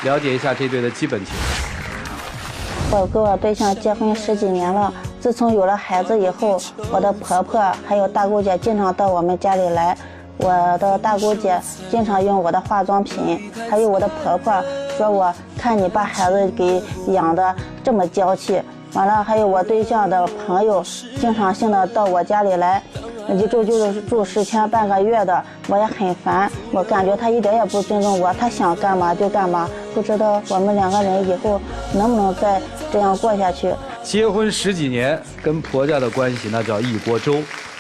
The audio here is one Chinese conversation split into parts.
了解一下这对的基本情况。我跟我对象结婚10几年了，自从有了孩子以后，我的婆婆还有大姑姐经常到我们家里来。我的大姑姐经常用我的化妆品，还有我的婆婆说我看你把孩子给养得这么娇气。完了，还有我对象的朋友经常性的到我家里来，就是住10天半个月的，我也很烦。我感觉他一点也不尊重我，他想干嘛就干嘛。不知道我们2个人以后能不能再这样过下去。结婚10几年，跟婆家的关系那叫一锅粥。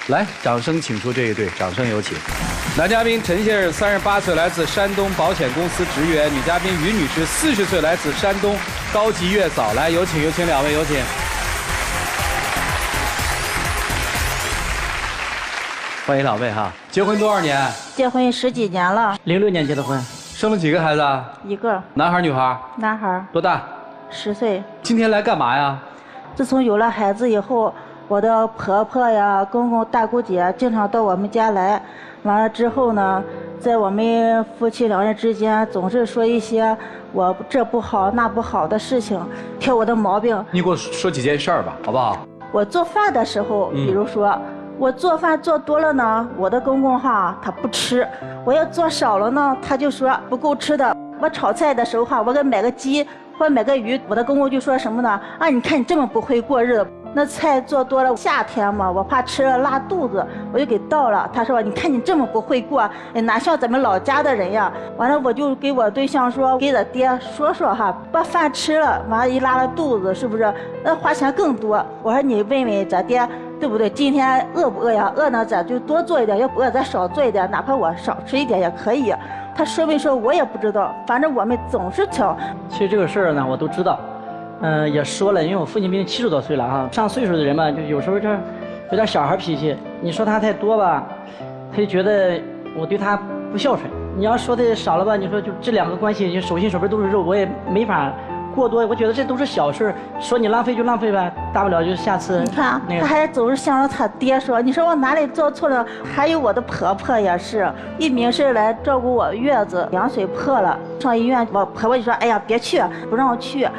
来，掌声请出这一对，掌声有请。男嘉宾陈先生38岁，来自山东保险公司职员；女嘉宾于女士40岁，来自山东高级月嫂。来，有请2位，有请。欢迎2位哈。结婚多少年？结婚10几年了。06年结的婚。生了几个孩子啊？1个。男孩女孩？男孩。多大？10岁。今天来干嘛呀？自从有了孩子以后，我的婆婆呀、公公、大姑姐经常到我们家来。完了之后呢，在我们夫妻2人之间总是说一些我这不好那不好的事情，挑我的毛病。你给我说几件事儿吧，好不好？我做饭的时候，比如说，我做饭做多了呢，我的公公他不吃；我要做少了呢，他就说不够吃的。我炒菜的时候我给买个鸡或买个鱼，我的公公就说什么呢？啊，你看你这么不会过日子。那菜做多了，夏天嘛，我怕吃了拉肚子，我就给倒了。他说：“你看你这么不会过，哪像咱们老家的人呀？”完了，我就给我对象说，给他爹说把饭吃了，完了一拉了肚子，是不是？那花钱更多。我说你问问咱爹，对不对？今天饿不饿呀？饿呢，咱就多做一点；要不饿，咱少做一点，哪怕我少吃一点也可以。他说没说，我也不知道，反正我们总是挑。其实这个事儿呢，我都知道。也说了，因为我父亲毕竟70多岁了哈，上岁数的人嘛，就有时候就有点小孩脾气。你说他太多吧，他就觉得我对他不孝顺；你要说的少了吧，你说就这2个关系，就手心手背都是肉，我也没法过多。我觉得这都是小事，说你浪费就浪费呗，大不了就下次。你看，他还总是向着他爹说，你说我哪里做错了？还有我的婆婆也是，一明事来照顾我月子，羊水破了，上医院，我婆婆就说，哎呀，别去，不让我去。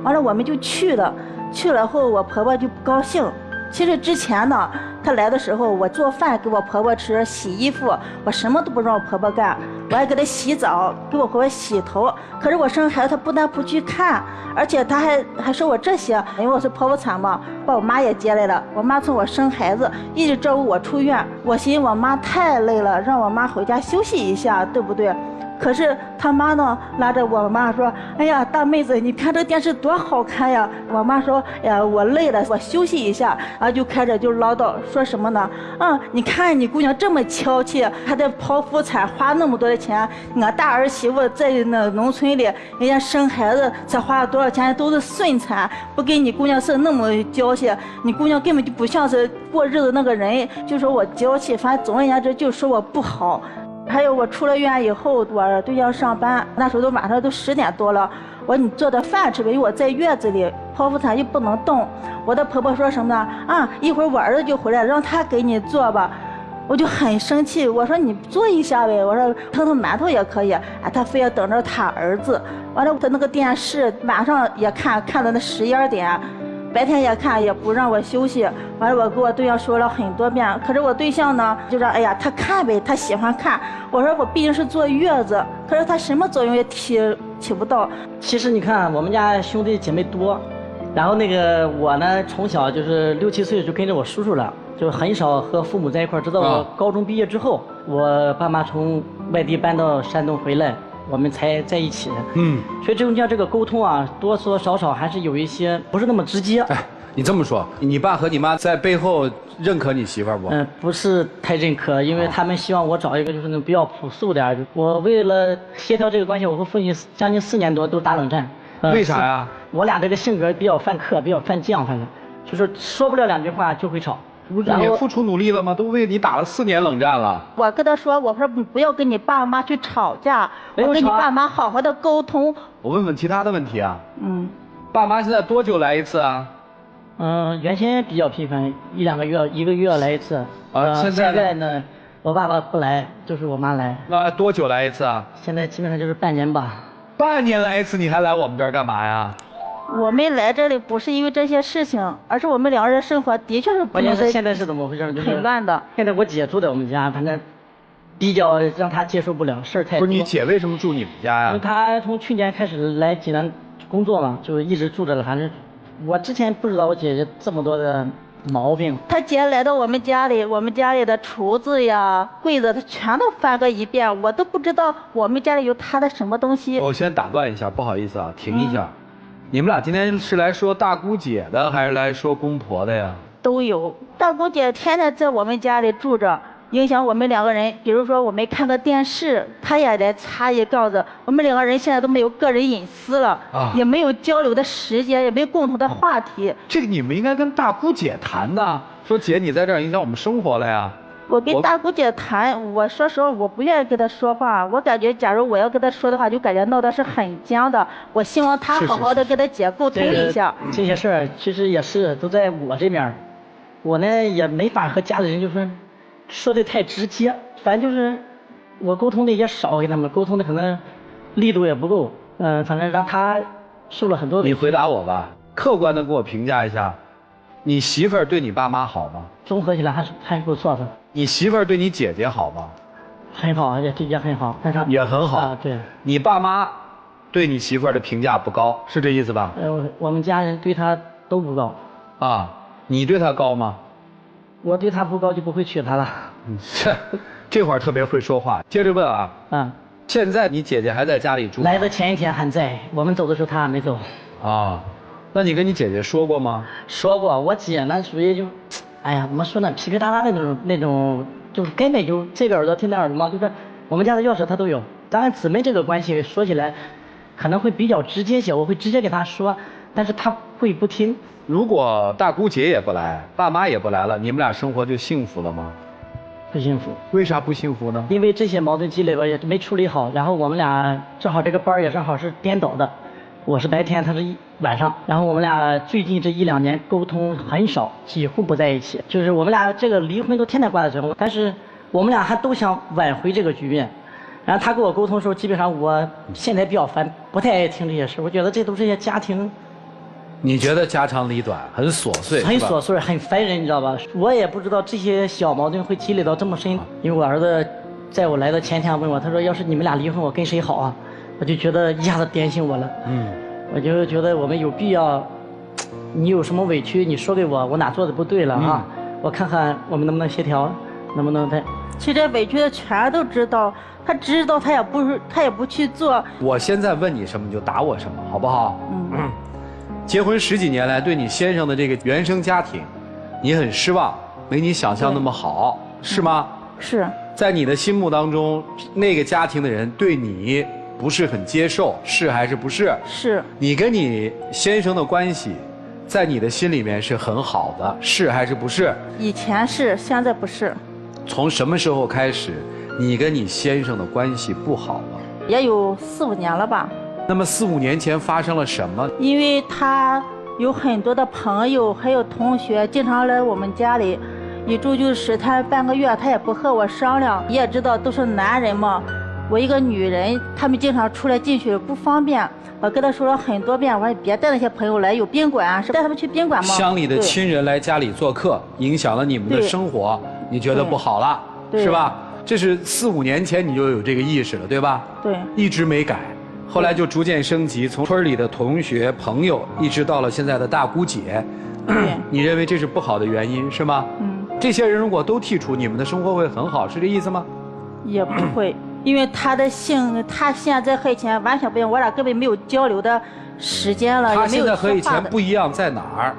完了，我们就去了。去了后，我婆婆就不高兴。其实之前呢，她来的时候，我做饭给我婆婆吃，洗衣服，我什么都不让我婆婆干。我还给她洗澡，给我婆婆洗头。可是我生孩子，她不但不去看，而且她还说我这些，因为我是剖腹产嘛，把我妈也接来了。我妈从我生孩子一直照顾我出院，我寻思我妈太累了，让我妈回家休息一下，对不对？可是他妈呢，拉着我妈说：“哎呀，大妹子，你看这电视多好看呀！”我妈说：“哎呀，我累了，我休息一下。”然后就开始就唠叨，说什么呢？你看你姑娘这么娇气，还得剖腹产，花那么多的钱。俺大儿媳妇在那农村里，人家生孩子才花了多少钱，都是顺产，不跟你姑娘是那么娇气。你姑娘根本就不像是过日子那个人，就说我娇气，反正总而言之就说我不好。还有我出了院以后，我对象上班，那时候晚上都10点多了。我说你做点饭吃呗，因为我在院子里剖腹产又不能动。我的婆婆说什么呢？一会儿我儿子就回来，让他给你做吧。我就很生气，我说你做一下呗，我说腾馒头也可以。他非要等着他儿子。完了，他那个电视晚上也看到那11点。白天也看，也不让我休息。完了，我跟我对象说了很多遍，可是我对象呢，就说：“哎呀，他看呗，他喜欢看。”我说：“我毕竟是坐月子，可是他什么作用也起不到。”其实你看，我们家兄弟姐妹多，然后我呢，从小就是6、7岁就跟着我叔叔了，就很少和父母在一块儿。直到我高中毕业之后，我爸妈从外地搬到山东回来。我们才在一起，所以中间这个沟通啊，多多少少还是有一些不是那么直接。哎，你这么说，你爸和你妈在背后认可你媳妇儿不？不是太认可，因为他们希望我找一个就是那比较朴素点。我为了协调这个关系，我和父亲将近4年多都打冷战。为啥呀？我俩这个性格比较犯客，比较犯犟，反正就是说不了2句话就会吵。不是你付出努力了吗？都为你打了4年冷战了。我跟他说，我说你不要跟你爸妈去吵架，我跟你爸妈好好的沟通。我问问其他的问题啊。爸妈现在多久来一次啊？原先比较频繁，1、2个月，1个月来一次。现在呢，我爸爸不来，就是我妈来。那多久来一次啊？现在基本上就是半年吧。半年来一次，你还来我们这儿干嘛呀？我们来这里不是因为这些事情，而是我们两个人生活的确是不能关键是现在是怎么回事？就是很乱的。现在我姐住在我们家，反正比较让她接受不了，事儿太多。不是你姐为什么住你们家呀？因为她从去年开始来济南工作嘛，就一直住着了。反正我之前不知道我姐姐这么多的毛病。她姐来到我们家里，我们家里的橱子呀、柜子，她全都翻过一遍，我都不知道我们家里有她的什么东西。我先打断一下，不好意思啊，停一下。你们俩今天是来说大姑姐的，还是来说公婆的呀？都有。大姑姐天天在我们家里住着，影响我们两个人。比如说我们看个电视，她也来插一杠子。我们两个人现在都没有个人隐私了，也没有交流的时间，也没有共同的话题。这个你们应该跟大姑姐谈的，说姐你在这儿影响我们生活了呀。我跟大姑姐谈，我说实话，我不愿意跟她说话。我感觉，假如我要跟她说的话，就感觉闹得是很僵的。我希望她好好的跟她姐沟通一下。这些事儿其实也是都在我这边，我呢也没法和家里人就是说的太直接，反正就是我沟通的也少，跟他们沟通的可能力度也不够。反正让她受了很多委屈。你回答我吧，客观的给我评价一下，你媳妇儿对你爸妈好吗？综合起来还是不错的。你媳妇儿对你姐姐好吗？很好，也很好，也很好啊。对，你爸妈对你媳妇儿的评价不高，是这意思吧？我们家人对她都不高。啊，你对她高吗？我对她不高就不会娶她了。这会儿特别会说话。接着问啊，现在你姐姐还在家里住？来的前一天还在，我们走的时候她还没走。啊，那你跟你姐姐说过吗？说过，我姐呢属于就，哎呀，怎么说呢，皮皮哒哒那种，就是根本就这个耳朵听那耳朵嘛，就是我们家的钥匙她都有。当然姊妹这个关系说起来，可能会比较直接些，我会直接给她说，但是她会不听。如果大姑姐也不来，爸妈也不来了，你们俩生活就幸福了吗？不幸福。为啥不幸福呢？因为这些矛盾积累吧，也没处理好，然后我们俩正好这个班也正好是颠倒的。我是白天，他是晚上，然后我们俩最近这1-2年沟通很少，几乎不在一起。就是我们俩这个离婚都天天挂在嘴上，但是我们俩还都想挽回这个局面。然后他跟我沟通的时候，基本上我现在比较烦，不太爱听这些事。我觉得这都是些家庭，你觉得家长里短，很琐碎，很琐碎，很烦人，你知道吧？我也不知道这些小矛盾会积累到这么深。因为我儿子在我来的前天问我，他说要是你们俩离婚，我跟谁好啊？我就觉得一下子点醒我了。我就觉得我们有必要，你有什么委屈你说给我，我哪做的不对了啊？我看看我们能不能协调，能不能再。其实委屈的全都知道，他知道他也不去做。我现在问你什么你就答我什么，好不好？结婚10几年来，对你先生的这个原生家庭，你很失望，没你想象那么好，是吗？是。在你的心目当中，那个家庭的人对你不是很接受，是还是不是？是。你跟你先生的关系，在你的心里面是很好的，是还是不是？以前是，现在不是。从什么时候开始，你跟你先生的关系不好了？也有4-5年了吧。那么4-5年前发生了什么？因为他有很多的朋友还有同学经常来我们家里，一住就是他半个月，他也不和我商量。你也知道都是男人嘛，我一个女人，他们经常出来进去不方便。我跟他说了很多遍，我说别带那些朋友来，有宾馆是带他们去宾馆吗？乡里的亲人来家里做客，影响了你们的生活，你觉得不好了，是吧？这是4-5年前你就有这个意识了，对吧？对。一直没改，后来就逐渐升级，从村里的同学朋友，一直到了现在的大姑姐。对。你认为这是不好的原因是吗？这些人如果都剔除，你们的生活会很好，是这意思吗？也不会。因为他的性，他现在和以前完全不一样，我俩根本没有交流的时间了，他现在和以前不一样在哪儿？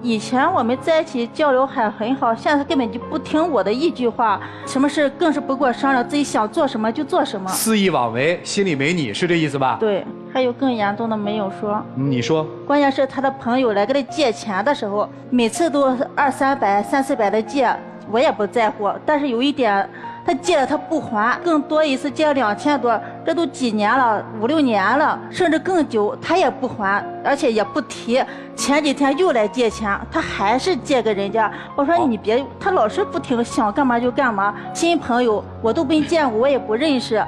以前我们在一起交流还很好，现在他根本就不听我的一句话，什么事更是不跟我商量，自己想做什么就做什么，肆意妄为，心里没你，是这意思吧？对，还有更严重的没有说。你说。关键是他的朋友来给他借钱的时候，每次都200-300、300-400的借，我也不在乎，但是有一点。他借了他不还，更多一次借了2000多，这都几年了，5-6年了，甚至更久，他也不还，而且也不提。前几天又来借钱，他还是借给人家。我说你别，他老是不听，想干嘛就干嘛。新朋友我都没见过，我也不认识，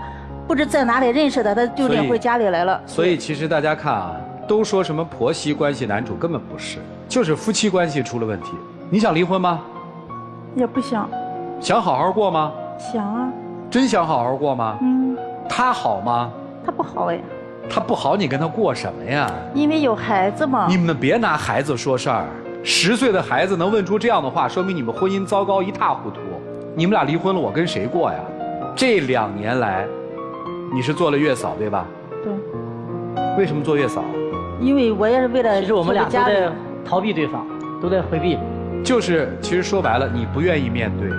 不知在哪里认识的，他就领回家里来了。所以其实大家看啊，都说什么婆媳关系难处，根本不是，就是夫妻关系出了问题。你想离婚吗？也不想。想好好过吗？想啊。真想好好过吗？他好吗？他不好哎。他不好，你跟他过什么呀？因为有孩子嘛。你们别拿孩子说事儿，10岁的孩子能问出这样的话，说明你们婚姻糟糕一塌糊涂。你们俩离婚了，我跟谁过呀？这2年来，你是做了月嫂对吧？对。为什么做月嫂？因为我也是为了。其实我们俩都在逃避对方，都在回避。就是其实说白了，你不愿意面对。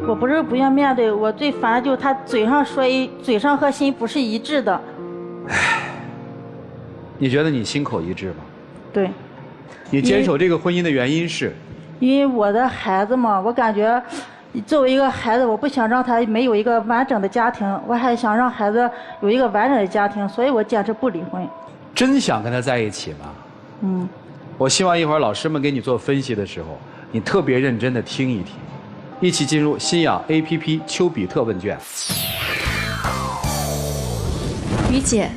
我不是不愿面对，我最烦的就是他嘴上说嘴上和心不是一致的。唉，你觉得你心口一致吗？对。你坚守这个婚姻的原因是？因为我的孩子嘛，我感觉作为一个孩子，我不想让他没有一个完整的家庭，我还想让孩子有一个完整的家庭，所以我坚持不离婚。真想跟他在一起吗？我希望一会儿老师们给你做分析的时候，你特别认真的听一听，一起进入新氧 APP 丘比特问卷。于姐，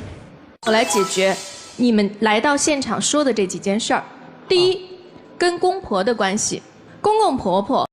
我来解决你们来到现场说的这几件事儿。第一，跟公婆的关系，公公婆婆。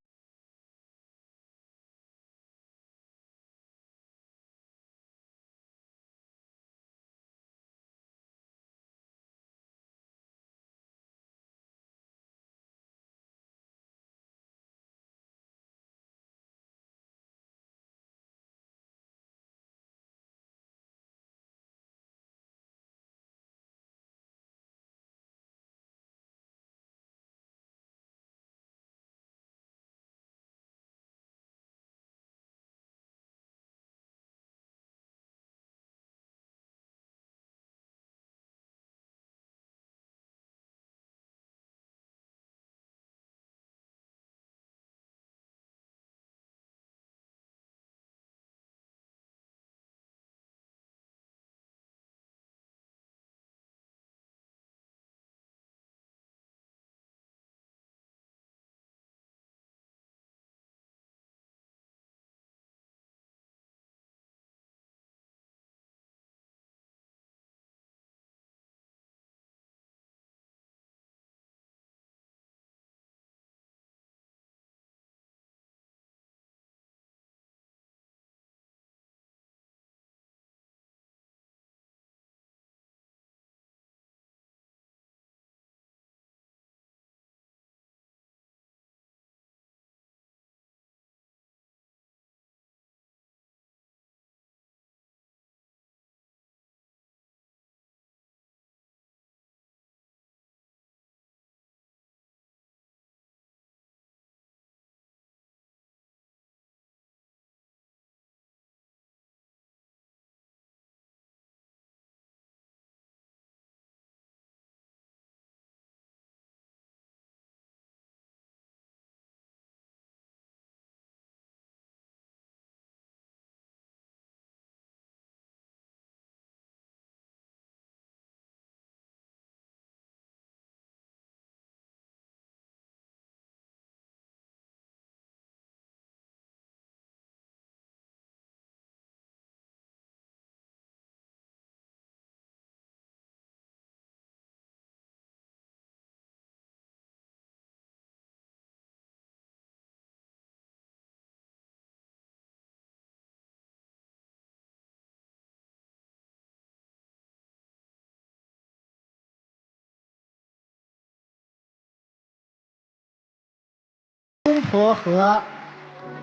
公婆和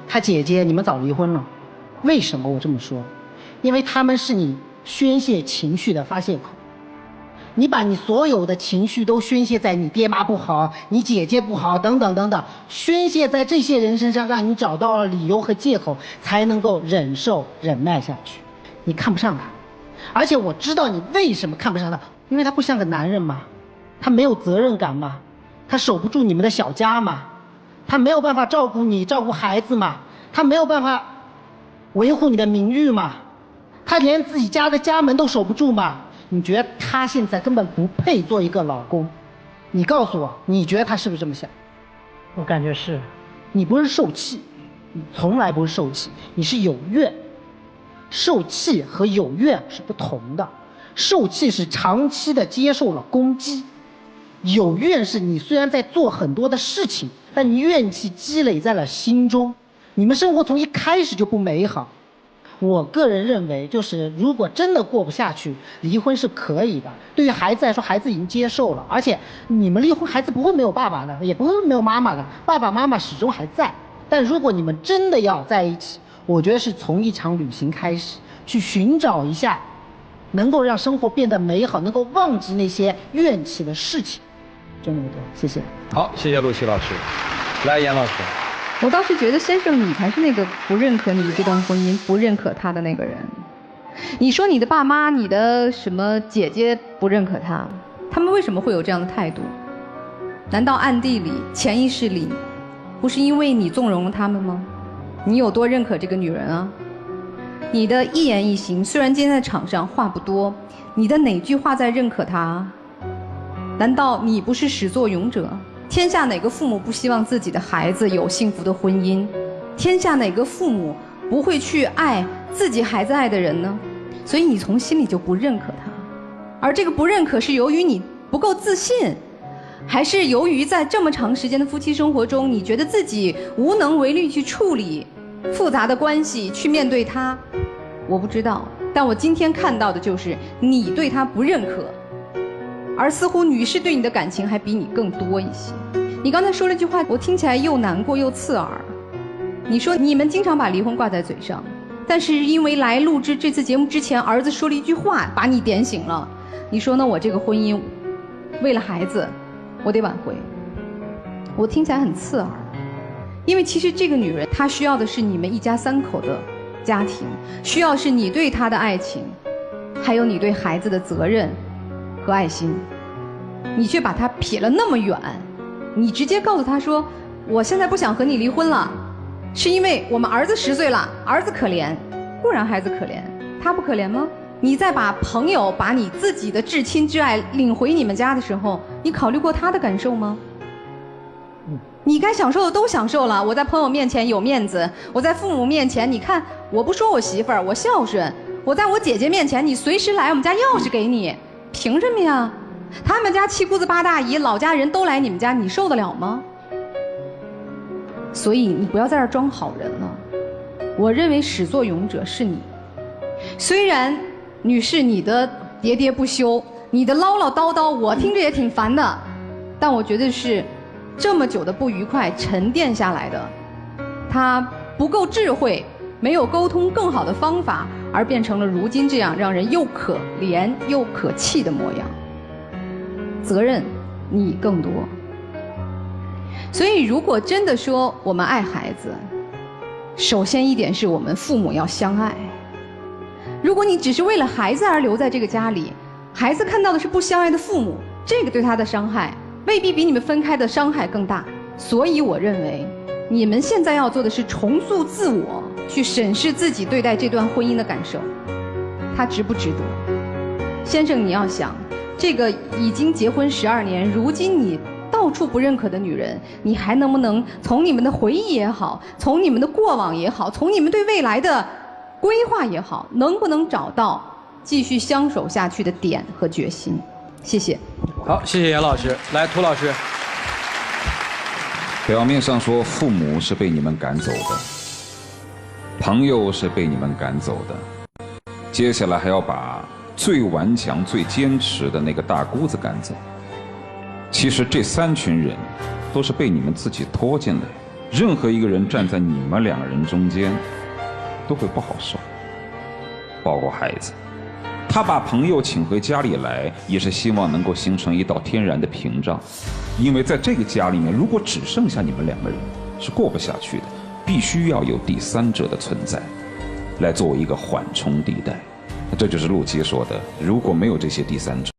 他姐姐，你们早离婚了，为什么我这么说？因为他们是你宣泄情绪的发泄口。你把你所有的情绪都宣泄在你爹妈不好、你姐姐不好等等等等，宣泄在这些人身上，让你找到了理由和借口，才能够忍受、忍耐下去。你看不上他，而且我知道你为什么看不上他，因为他不像个男人嘛，他没有责任感嘛，他守不住你们的小家嘛。他没有办法照顾你，照顾孩子嘛，他没有办法维护你的名誉嘛，他连自己家的家门都守不住嘛。你觉得他现在根本不配做一个老公？你告诉我，你觉得他是不是这么想？我感觉是。你不是受气，你从来不是受气，你是有怨。受气和有怨是不同的。受气是长期的接受了攻击，有怨是你虽然在做很多的事情，但你怨气积累在了心中，你们生活从一开始就不美好。我个人认为，就是如果真的过不下去，离婚是可以的。对于孩子来说，孩子已经接受了，而且你们离婚，孩子不会没有爸爸的，也不会没有妈妈的，爸爸妈妈始终还在。但如果你们真的要在一起，我觉得是从一场旅行开始，去寻找一下能够让生活变得美好，能够忘记那些怨气的事情。就那么多，谢谢。好，谢谢陆琪老师。来，严老师。我倒是觉得先生你才是那个不认可你这段婚姻、不认可他的那个人。你说你的爸妈、你的什么姐姐不认可他，他们为什么会有这样的态度？难道暗地里、潜意识里，不是因为你纵容了他们吗？你有多认可这个女人啊？你的一言一行，虽然今天在场上话不多，你的哪句话在认可他？难道你不是始作俑者？天下哪个父母不希望自己的孩子有幸福的婚姻？天下哪个父母不会去爱自己孩子爱的人呢？所以你从心里就不认可他，而这个不认可是由于你不够自信，还是由于在这么长时间的夫妻生活中，你觉得自己无能为力去处理复杂的关系，去面对他？我不知道，但我今天看到的就是你对他不认可，而似乎女士对你的感情还比你更多一些。你刚才说了一句话，我听起来又难过又刺耳。你说你们经常把离婚挂在嘴上，但是因为来录制这次节目之前，儿子说了一句话把你点醒了。你说呢？我这个婚姻为了孩子我得挽回。我听起来很刺耳，因为其实这个女人她需要的是你们一家三口的家庭，需要是你对她的爱情，还有你对孩子的责任和爱心。你却把她撇了那么远，你直接告诉她说我现在不想和你离婚了，是因为我们儿子10岁了，儿子可怜。固然孩子可怜，他不可怜吗？你在把朋友把你自己的至亲至爱领回你们家的时候，你考虑过他的感受吗？你该享受的都享受了，我在朋友面前有面子，我在父母面前，你看我不说我媳妇儿，我孝顺，我在我姐姐面前，你随时来，我们家钥匙给你，凭什么呀？他们家7姑子8大姨老家人都来你们家，你受得了吗？所以你不要在这儿装好人了。我认为始作俑者是你。虽然女士你的喋喋不休，你的唠唠叨叨，我听着也挺烦的，但我觉得是这么久的不愉快沉淀下来的，他不够智慧，没有沟通更好的方法，而变成了如今这样让人又可怜又可气的模样。责任你更多。所以如果真的说我们爱孩子，首先一点是我们父母要相爱。如果你只是为了孩子而留在这个家里，孩子看到的是不相爱的父母，这个对他的伤害未必比你们分开的伤害更大。所以我认为你们现在要做的是重塑自我，去审视自己对待这段婚姻的感受，他值不值得。先生你要想，这个已经结婚12年，如今你到处不认可的女人，你还能不能从你们的回忆也好，从你们的过往也好，从你们对未来的规划也好，能不能找到继续相守下去的点和决心？谢谢。好，谢谢严老师。来，涂老师。表面上说父母是被你们赶走的，朋友是被你们赶走的，接下来还要把最顽强、最坚持的那个大姑子赶走。其实这3群人都是被你们自己拖进来，任何一个人站在你们2个人中间都会不好受，包括孩子。他把朋友请回家里来，也是希望能够形成一道天然的屏障，因为在这个家里面，如果只剩下你们2个人，是过不下去的，必须要有第3者的存在，来作为一个缓冲地带。这就是陆琪说的，如果没有这些第3者。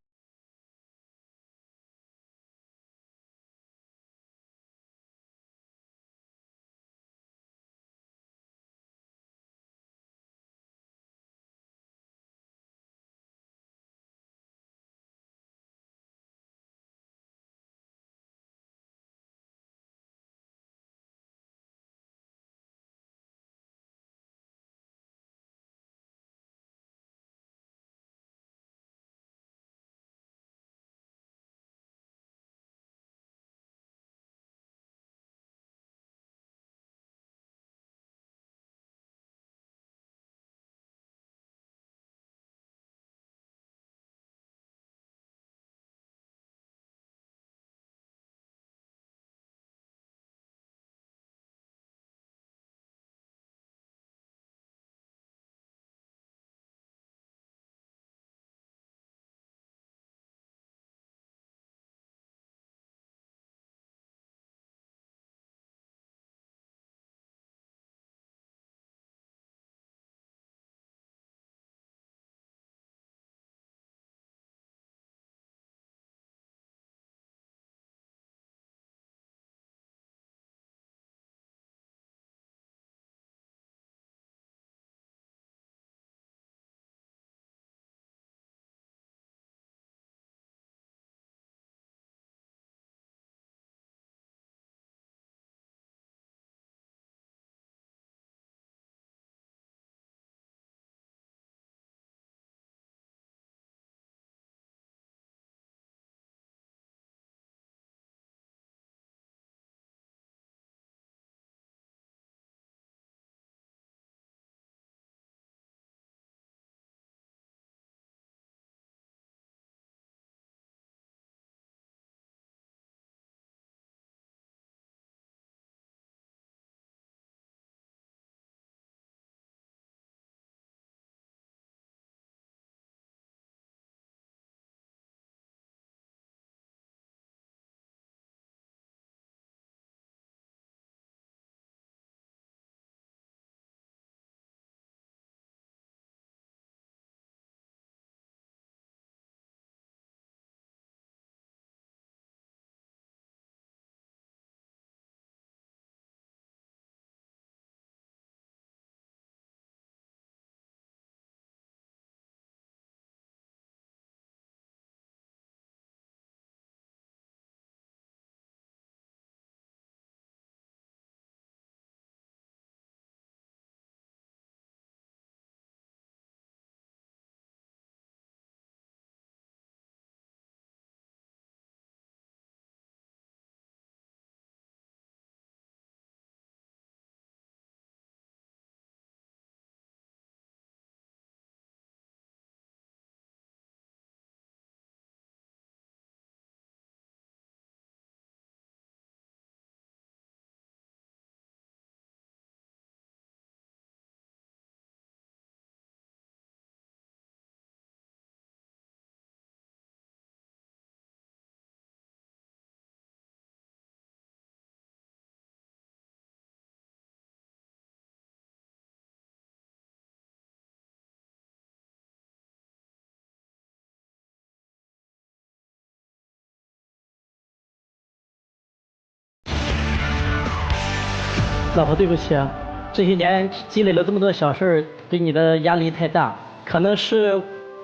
老婆对不起啊，这些年积累了这么多小事儿，对你的压力太大，可能是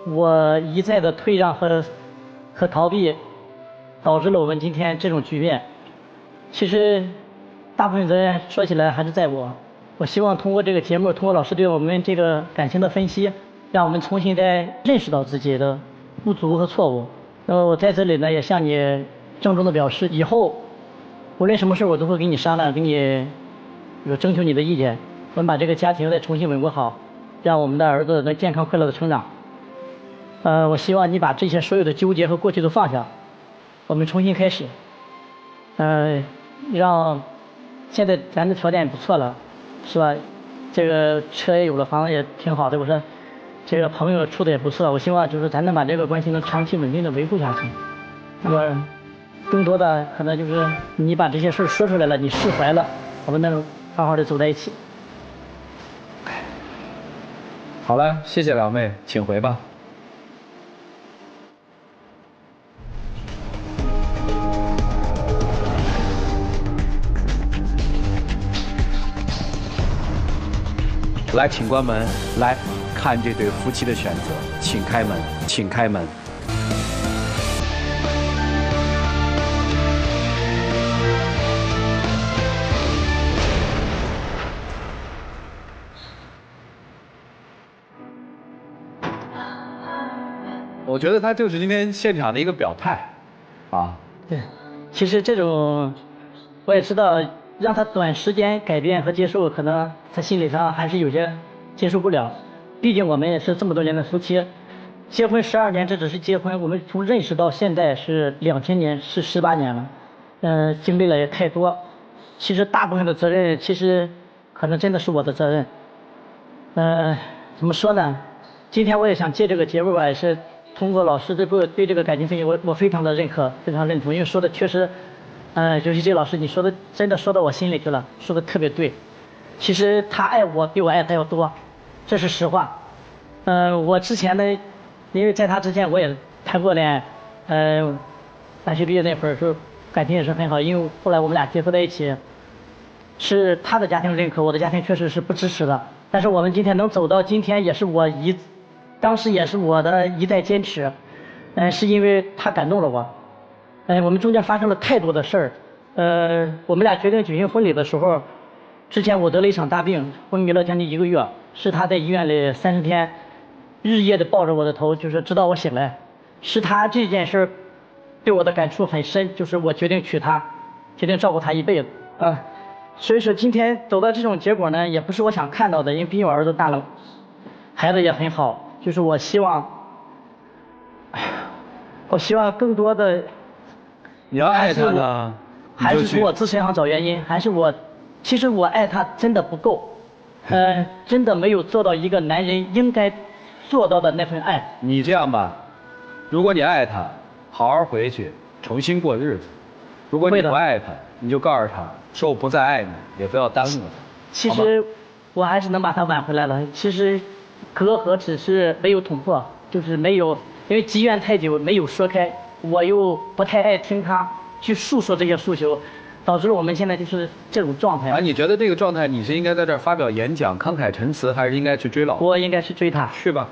我一再的退让和逃避，导致了我们今天这种局面。其实大部分责任说起来还是在我。我希望通过这个节目，通过老师对我们这个感情的分析，让我们重新再认识到自己的不足和错误。那么我在这里呢，也向你郑重的表示，以后无论什么事我都会跟你商量，跟你征求你的意见。我们把这个家庭再重新稳固好，让我们的儿子能健康快乐的成长。我希望你把这些所有的纠结和过去都放下，我们重新开始。让现在咱的条件也不错了。是吧？这个车也有了，房子也挺好的。我说，这个朋友处的也不错。我希望就是咱能把这个关系能长期稳定的维护下去。那么，更多的可能就是你把这些事儿说出来了，你释怀了，我们能好好的走在一起。好了，谢谢两位，请回吧。来，请关门，来看这对夫妻的选择，请开门，请开门。我觉得他就是今天现场的一个表态，啊。对，其实这种我也知道。让他短时间改变和接受，可能他心理上还是有些接受不了。毕竟我们也是这么多年的夫妻，结婚12年，这只是结婚，我们从认识到现在是2000年，是18年了。经历了也太多。其实大部分的责任，其实可能真的是我的责任。怎么说呢？今天我也想借这个节目吧，也是通过老师对这个感情分析，我非常的认可，非常认同，因为说的确实。尤其这老师，你说的真的说到我心里去了，说的特别对。其实他爱我比我爱他要多，这是实话。我之前呢，因为在他之前我也谈过恋爱，大学毕业那会儿就感情也是很好，因为后来我们俩结合在一起，是他的家庭认可，我的家庭确实是不支持的。但是我们今天能走到今天，也是当时也是我的一再坚持，是因为他感动了我。我们中间发生了太多的事儿。我们俩决定举行婚礼的时候，之前我得了一场大病，昏迷了将近1个月，是他在医院里30天，日夜的抱着我的头，就是直到我醒来。是他这件事对我的感触很深，就是我决定娶她，决定照顾她一辈子啊。所以说今天走到这种结果呢，也不是我想看到的，因为毕竟我儿子大了，孩子也很好，就是我希望更多的。你要爱他呢，还是从我自身上找原因，还是其实我爱他真的不够，真的没有做到一个男人应该做到的那份爱。你这样吧，如果你爱他，好好回去，重新过日子；如果你不爱他，你就告诉他，说我不再爱你，也不要耽误他。其实我还是能把他挽回来了。其实隔阂只是没有捅破，就是没有，因为积怨太久没有说开。我又不太爱听他去诉说这些诉求，导致了我们现在就是这种状态。你觉得这个状态，你是应该在这儿发表演讲、慷慨陈词，还是应该去追老婆？我应该去追她。去吧。